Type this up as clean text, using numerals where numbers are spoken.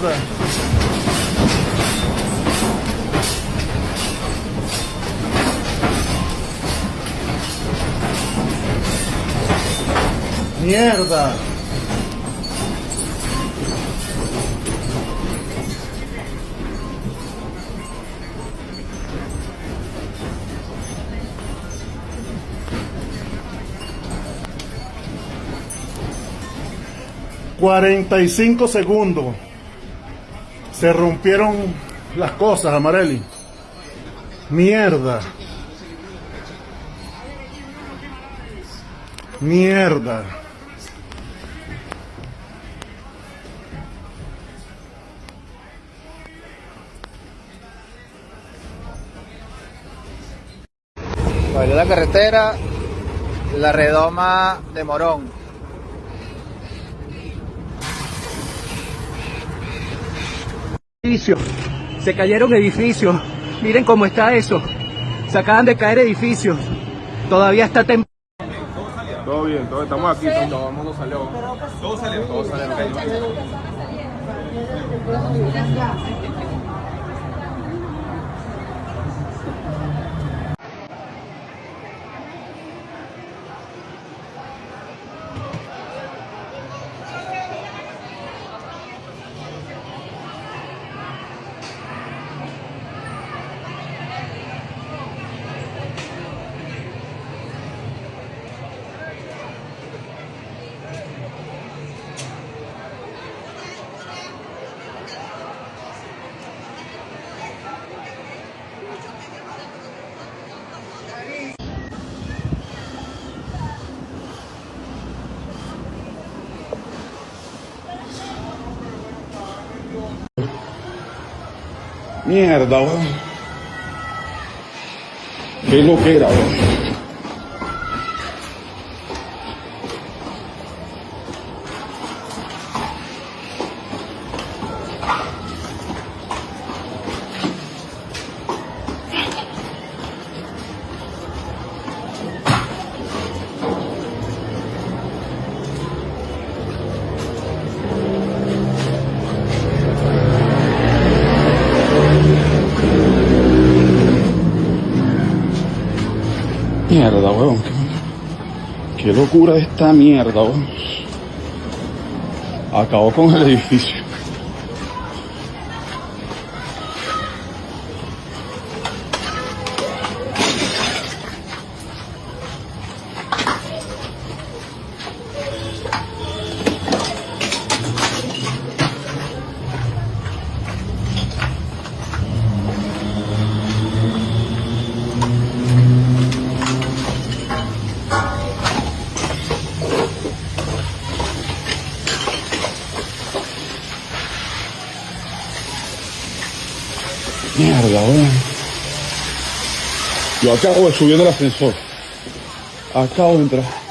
mierda. Mierda. $45. Se rompieron las cosas, Amareli. Mierda. Mierda. Salió la carretera, la redoma de Morón. Se cayeron edificios. Miren cómo está eso. Se acaban de caer edificios. Todavía está temprano. Todo bien, todos estamos aquí, todo el mundo salió. Todos salieron. Mierda, weón. Qué loquera, weón. Mierda, weón. Qué locura esta mierda, weón. Acabó con el edificio. Mierda, weón. Yo acabo de subir el ascensor. Acabo de entrar.